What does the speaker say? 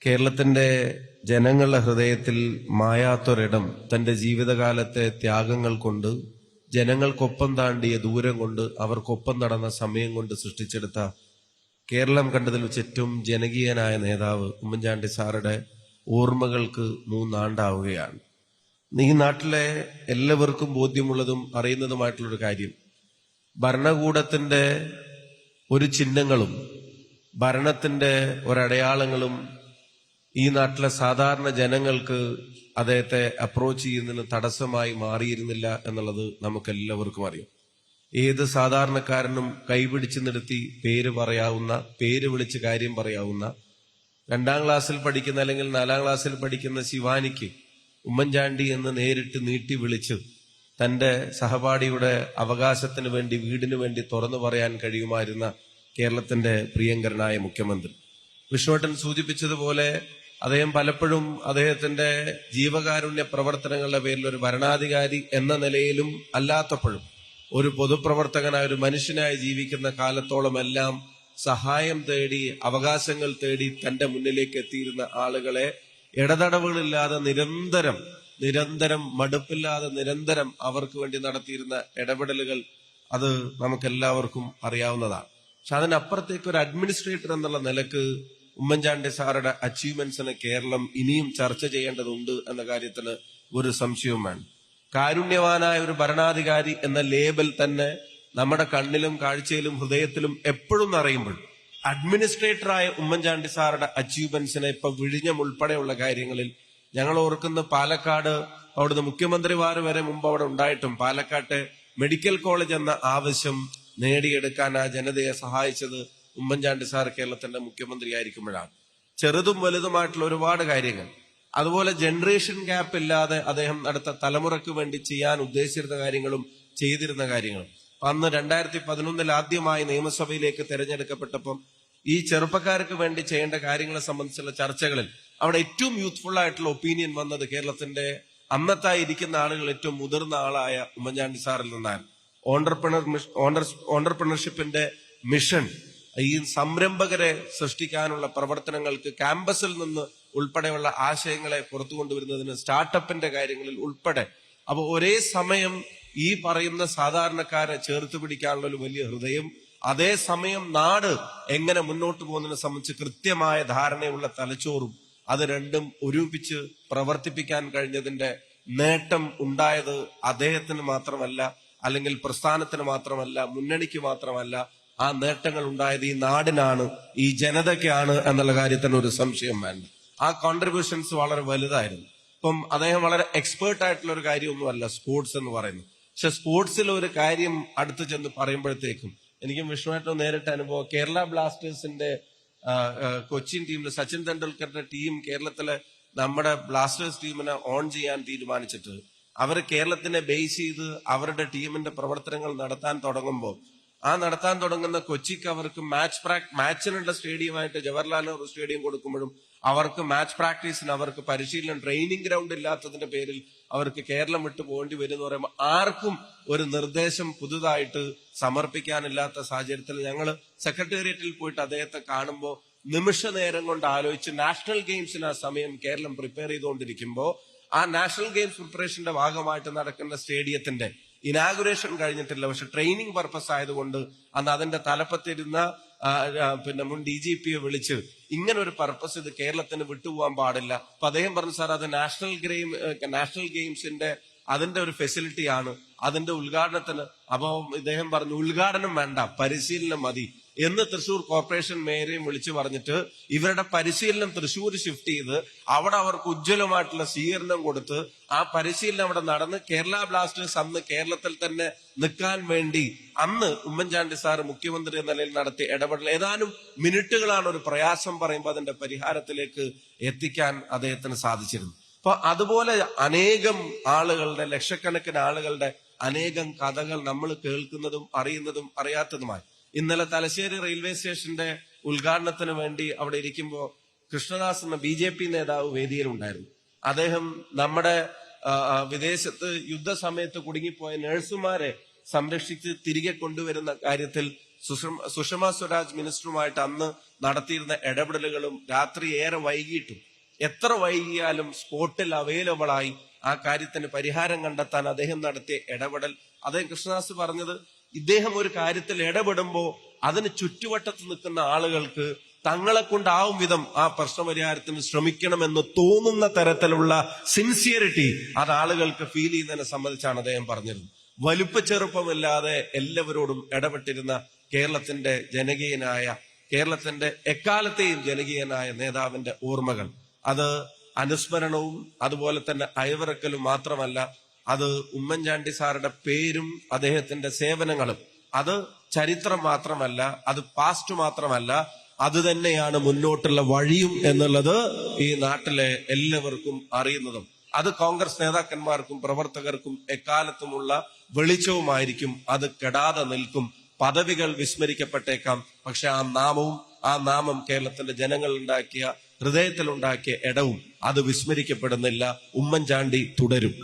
കേരളത്തിന്റെ ജനങ്ങളുടെ ഹൃദയത്തിൽ മായാത്തൊരിടം തന്റെ ജീവിതകാലത്തെ ത്യാഗങ്ങൾ കൊണ്ട്, ജനങ്ങൾക്കൊപ്പം താണ്ടിയ ദൂരം കൊണ്ട്, അവർക്കൊപ്പം നടന്ന സമയം കൊണ്ട് സൃഷ്ടിച്ചെടുത്ത കേരളം കണ്ടതിൽ വെച്ച് ഏറ്റവും ജനകീയനായ നേതാവ് ഉമ്മൻചാണ്ടി സാറുടെ ഓർമ്മകൾക്ക് 3 ആണ്ടാവുകയാണ്. ഈ നാട്ടിലെ എല്ലാവർക്കും ബോധ്യമുള്ളതും അറിയുന്നതുമായിട്ടുള്ളൊരു കാര്യം, ഭരണകൂടത്തിന്റെ ഒരു ചിഹ്നങ്ങളും ഭരണത്തിന്റെ ഒരടയാളങ്ങളും ഈ നാട്ടിലെ സാധാരണ ജനങ്ങൾക്ക് അദ്ദേഹത്തെ അപ്രോച്ച് ചെയ്യുന്നതിന് തടസ്സമായി മാറിയിരുന്നില്ല എന്നുള്ളത് നമുക്കെല്ലാവർക്കും അറിയാം. ഏത് സാധാരണക്കാരനും കൈപിടിച്ച് നിർത്തി പേര് പറയാവുന്ന, പേര് വിളിച്ച് കാര്യം പറയാവുന്ന, 2ാം ക്ലാസ്സിൽ പഠിക്കുന്ന അല്ലെങ്കിൽ 4ാം ക്ലാസ്സിൽ പഠിക്കുന്ന ശിവാനിക്ക് ഉമ്മൻചാണ്ടി എന്ന് നേരിട്ട് നീട്ടി വിളിച്ച് തന്റെ സഹപാഠിയുടെ അവകാശത്തിന് വേണ്ടി, വീടിനു വേണ്ടി തുറന്നു പറയാൻ കഴിയുമായിരുന്ന കേരളത്തിന്റെ പ്രിയങ്കരനായ മുഖ്യമന്ത്രി. വിഷ്ണുവേട്ടൻ സൂചിപ്പിച്ചതുപോലെ അദ്ദേഹം പലപ്പോഴും അദ്ദേഹത്തിന്റെ ജീവകാരുണ്യ പ്രവർത്തനങ്ങളുടെ പേരിൽ ഒരു ഭരണാധികാരി എന്ന നിലയിലും അല്ലാത്തപ്പോഴും ഒരു പൊതുപ്രവർത്തകനായ, ഒരു മനുഷ്യനായി ജീവിക്കുന്ന കാലത്തോളമെല്ലാം സഹായം തേടി, അവകാശങ്ങൾ തേടി തന്റെ മുന്നിലേക്ക് എത്തിയിരുന്ന ആളുകളെ ഇടതടവുകളില്ലാതെ നിരന്തരം മടുപ്പില്ലാതെ നിരന്തരം അവർക്ക് വേണ്ടി നടത്തിയിരുന്ന ഇടപെടലുകൾ അത് നമുക്കെല്ലാവർക്കും അറിയാവുന്നതാണ്. പക്ഷെ അതിനപ്പുറത്തേക്ക് ഒരു അഡ്മിനിസ്ട്രേറ്റർ എന്നുള്ള നിലക്ക് ഉമ്മൻചാണ്ടി സാറുടെ അച്ചീവ്മെന്റ്സിന് കേരളം ഇനിയും ചർച്ച ചെയ്യേണ്ടതുണ്ട് എന്ന കാര്യത്തിന് ഒരു സംശയവും വേണം. കാരുണ്യവാനായ ഒരു ഭരണാധികാരി എന്ന ലേബൽ തന്നെ നമ്മുടെ കണ്ണിലും കാഴ്ചയിലും ഹൃദയത്തിലും എപ്പോഴും അറിയുമ്പോൾ, അഡ്മിനിസ്ട്രേറ്ററായ ഉമ്മൻചാണ്ടി സാറുടെ അച്ചീവ്മെന്റ്സിനെ ഇപ്പൊ വിഴിഞ്ഞം ഉൾപ്പെടെയുള്ള കാര്യങ്ങളിൽ ഞങ്ങൾ ഓർക്കുന്ന പാലക്കാട്, അവിടുന്ന് മുഖ്യമന്ത്രിമാർ വരെ മുമ്പ് അവിടെ ഉണ്ടായിട്ടും പാലക്കാട്ടെ മെഡിക്കൽ കോളേജ് എന്ന ആവശ്യം നേടിയെടുക്കാൻ ആ ജനതയെ സഹായിച്ചത് ഉമ്മൻചാണ്ടി സാർ കേരളത്തിന്റെ മുഖ്യമന്ത്രിയായിരിക്കുമ്പോഴാണ്. ചെറുതും വലുതുമായിട്ടുള്ള ഒരുപാട് കാര്യങ്ങൾ, അതുപോലെ ജനറേഷൻ ഗ്യാപ്പ് ഇല്ലാതെ അദ്ദേഹം അടുത്ത തലമുറയ്ക്ക് വേണ്ടി ചെയ്യാൻ ഉദ്ദേശിച്ചിരുന്ന കാര്യങ്ങളും ചെയ്തിരുന്ന കാര്യങ്ങളും. അന്ന് 2011 ആദ്യമായി നിയമസഭയിലേക്ക് തെരഞ്ഞെടുക്കപ്പെട്ടപ്പം ഈ ചെറുപ്പക്കാർക്ക് വേണ്ടി ചെയ്യേണ്ട കാര്യങ്ങളെ സംബന്ധിച്ചുള്ള ചർച്ചകളിൽ അവിടെ ഏറ്റവും യൂത്ത്ഫുൾ ആയിട്ടുള്ള ഒപ്പീനിയൻ വന്നത് കേരളത്തിന്റെ അന്നത്തായി ഇരിക്കുന്ന ആളുകൾ ഏറ്റവും മുതിർന്ന ആളായ ഉമ്മൻചാണ്ടി സാറിൽ നിന്നാണ്. ഓണ്ടർപ്രണർഷിപ്പിന്റെ മിഷൻ, ഈ സംരംഭകരെ സൃഷ്ടിക്കാനുള്ള പ്രവർത്തനങ്ങൾക്ക് ക്യാമ്പസിൽ നിന്ന് ഉൾപ്പെടെയുള്ള ആശയങ്ങളെ പുറത്തു കൊണ്ടുവരുന്നതിന്, സ്റ്റാർട്ടപ്പിന്റെ കാര്യങ്ങളിൽ ഉൾപ്പെടെ, അപ്പൊ ഒരേ സമയം ഈ പറയുന്ന സാധാരണക്കാരെ ചേർത്ത് പിടിക്കാനുള്ള ഒരു വലിയ ഹൃദയം, അതേസമയം നാട് എങ്ങനെ മുന്നോട്ട് പോകുന്നതിനെ സംബന്ധിച്ച് കൃത്യമായ ധാരണയുള്ള തലച്ചോറും, അത് രണ്ടും ഒരുമിപ്പിച്ച് പ്രവർത്തിപ്പിക്കാൻ കഴിഞ്ഞതിന്റെ നേട്ടം ഉണ്ടായത് അദ്ദേഹത്തിന് മാത്രമല്ല, അല്ലെങ്കിൽ പ്രസ്ഥാനത്തിന് മാത്രമല്ല, മുന്നണിക്ക് മാത്രമല്ല. ആ നേട്ടങ്ങൾ ഉണ്ടായത് ഈ നാടിനാണ്, ഈ ജനതയ്ക്കാണ് എന്നുള്ള കാര്യത്തിന് ഒരു സംശയം വേണ്ട. ആ കോൺട്രിബ്യൂഷൻസ് വളരെ വലുതായിരുന്നു. ഇപ്പം അദ്ദേഹം വളരെ എക്സ്പേർട്ട് ആയിട്ടുള്ള ഒരു കാര്യമൊന്നുമല്ല സ്പോർട്സ് എന്ന് പറയുന്നത്. പക്ഷെ സ്പോർട്സിൽ ഒരു കാര്യം അടുത്ത് ചെന്ന് പറയുമ്പോഴത്തേക്കും എനിക്കും വിഷ്ണുവായിട്ടും നേരിട്ട് അനുഭവം, കേരള ബ്ലാസ്റ്റേഴ്സിന്റെ കൊച്ചിൻ ടീമിൽ സച്ചിൻ തെണ്ടുൽക്കറുടെ ടീം കേരളത്തിലെ നമ്മുടെ ബ്ലാസ്റ്റേഴ്സ് ടീമിനെ ഓൺ ചെയ്യാൻ തീരുമാനിച്ചിട്ട് അവർ കേരളത്തിനെ ബേസ് ചെയ്ത് അവരുടെ ടീമിന്റെ പ്രവർത്തനങ്ങൾ നടത്താൻ തുടങ്ങുമ്പോൾ, ആ നടത്താൻ തുടങ്ങുന്ന കൊച്ചിക്ക് അവർക്ക് മാച്ചിനുള്ള സ്റ്റേഡിയമായിട്ട് ജവഹർലാൽ നെഹ്റു സ്റ്റേഡിയം കൊടുക്കുമ്പോഴും അവർക്ക് മാച്ച് പ്രാക്ടീസിന്, അവർക്ക് പരിശീലനം, ട്രെയിനിങ് ഗ്രൗണ്ട് ഇല്ലാത്തതിന്റെ പേരിൽ അവർക്ക് കേരളം വിട്ടു പോകേണ്ടി വരും എന്ന് പറയുമ്പോൾ ആർക്കും ഒരു നിർദ്ദേശം പുതുതായിട്ട് സമർപ്പിക്കാനില്ലാത്ത സാഹചര്യത്തിൽ ഞങ്ങൾ സെക്രട്ടേറിയറ്റിൽ പോയിട്ട് അദ്ദേഹത്തെ കാണുമ്പോൾ നിമിഷ നേരം കൊണ്ട് ആലോചിച്ച്, നാഷണൽ ഗെയിംസിന് ആ സമയം കേരളം പ്രിപ്പയർ ചെയ്തുകൊണ്ടിരിക്കുമ്പോൾ ആ നാഷണൽ ഗെയിംസ് പ്രിപ്പറേഷന്റെ ഭാഗമായിട്ട് നടക്കുന്ന സ്റ്റേഡിയത്തിന്റെ ഇനാഗുറേഷൻ കഴിഞ്ഞിട്ടില്ല. പക്ഷെ ട്രെയിനിങ് പർപ്പസ് ആയതുകൊണ്ട് അന്ന് അതിന്റെ തലപ്പത്തിരുന്ന മുൻ DGPയെ വിളിച്ച് ഇങ്ങനെ ഒരു പർപ്പസ് ഇത് കേരളത്തിന് വിട്ടുപോകാൻ പാടില്ല. അപ്പൊ അദ്ദേഹം പറഞ്ഞു, സാർ അത് നാഷണൽ ഗെയിംസിന്റെ അതിന്റെ ഒരു ഫെസിലിറ്റിയാണ്, അതിന്റെ ഉദ്ഘാടനത്തിന്. അപ്പൊ ഇദ്ദേഹം പറഞ്ഞു, ഉദ്ഘാടനം വേണ്ട, പരിശീലനം മതി എന്ന് തൃശൂർ കോർപ്പറേഷൻ മേയറെയും വിളിച്ചു പറഞ്ഞിട്ട് ഇവരുടെ പരിശീലനം തൃശ്ശൂർ ഷിഫ്റ്റ് ചെയ്ത് അവിടെ അവർക്ക് ഉജ്ജ്വലമായിട്ടുള്ള സ്വീകരണം കൊടുത്ത് ആ പരിശീലനം അവിടെ നടന്ന് കേരള ബ്ലാസ്റ്റേഴ്സ് അന്ന് കേരളത്തിൽ തന്നെ നിൽക്കാൻ വേണ്ടി അന്ന് ഉമ്മൻചാണ്ടി സാർ മുഖ്യമന്ത്രി എന്ന നിലയിൽ നടത്തിയ ഇടപെടൽ ഏതാനും മിനിറ്റുകളാണ് ഒരു പ്രയാസം പറയുമ്പോൾ അതിന്റെ പരിഹാരത്തിലേക്ക് എത്തിക്കാൻ അദ്ദേഹത്തിന് സാധിച്ചിരുന്നു. അപ്പൊ അതുപോലെ അനേകം ആളുകളുടെ, ലക്ഷക്കണക്കിന് ആളുകളുടെ അനേകം കഥകൾ നമ്മൾ കേൾക്കുന്നതും അറിയുന്നതും അറിയാത്തതുമായി. ഇന്നലെ തലശ്ശേരി റെയിൽവേ സ്റ്റേഷന്റെ ഉദ്ഘാടനത്തിന് വേണ്ടി അവിടെ ഇരിക്കുമ്പോൾ കൃഷ്ണദാസ് എന്ന BJP നേതാവ് വേദിയിലുണ്ടായിരുന്നു. അദ്ദേഹം നമ്മുടെ വിദേശത്ത് യുദ്ധസമയത്ത് കുടുങ്ങിപ്പോയ നഴ്സുമാരെ സംരക്ഷിച്ച് തിരികെ കൊണ്ടുവരുന്ന കാര്യത്തിൽ സുഷമ സ്വരാജ് മിനിസ്റ്ററുമായിട്ട് അന്ന് നടത്തിയിരുന്ന ഇടപെടലുകളും രാത്രി ഏറെ വൈകിട്ടും എത്ര വൈകിയാലും സ്പോട്ടിൽ അവൈലബിൾ ആയി ആ കാര്യത്തിന് പരിഹാരം കണ്ടെത്താൻ അദ്ദേഹം നടത്തിയ ഇടപെടൽ, അദ്ദേഹം കൃഷ്ണദാസ് പറഞ്ഞത് ഇദ്ദേഹം ഒരു കാര്യത്തിൽ ഇടപെടുമ്പോ അതിന് ചുറ്റുവട്ടത്ത് നിൽക്കുന്ന ആളുകൾക്ക് തങ്ങളെ കൊണ്ടാവും വിധം ആ പ്രശ്നപരിഹാരത്തിന് ശ്രമിക്കണമെന്ന് തോന്നുന്ന തരത്തിലുള്ള സിൻസിയറിറ്റി അത് ആളുകൾക്ക് ഫീൽ ചെയ്യുന്നതിനെ സംബന്ധിച്ചാണ് അദ്ദേഹം പറഞ്ഞിരുന്നത്. വലുപ്പ ചെറുപ്പമില്ലാതെ എല്ലാവരോടും ഇടപെട്ടിരുന്ന കേരളത്തിന്റെ ജനകീയനായ, കേരളത്തിന്റെ എക്കാലത്തെയും ജനകീയനായ നേതാവിന്റെ ഓർമ്മകൾ അത് അനുസ്മരണവും അതുപോലെ തന്നെ അയവിറക്കലും മാത്രമല്ല, അത് ഉമ്മൻചാണ്ടി സാറുടെ പേരും അദ്ദേഹത്തിന്റെ സേവനങ്ങളും അത് ചരിത്രം മാത്രമല്ല, അത് പാസ്റ്റ് മാത്രമല്ല, അത് തന്നെയാണ് മുന്നോട്ടുള്ള വഴിയും എന്നുള്ളത് ഈ നാട്ടിലെ എല്ലാവർക്കും അറിയുന്നതും അത് കോൺഗ്രസ് നേതാക്കന്മാർക്കും പ്രവർത്തകർക്കും എക്കാലത്തുമുള്ള വെളിച്ചവുമായിരിക്കും. അത് കെടാതെ നിൽക്കും. പദവികൾ വിസ്മരിക്കപ്പെട്ടേക്കാം, പക്ഷെ ആ നാമം കേരളത്തിന്റെ ജനങ്ങൾ ഉണ്ടാക്കിയ, ഹൃദയത്തിലുണ്ടാക്കിയ ഇടവും അത് വിസ്മരിക്കപ്പെടുന്നില്ല. ഉമ്മൻചാണ്ടി തുടരും.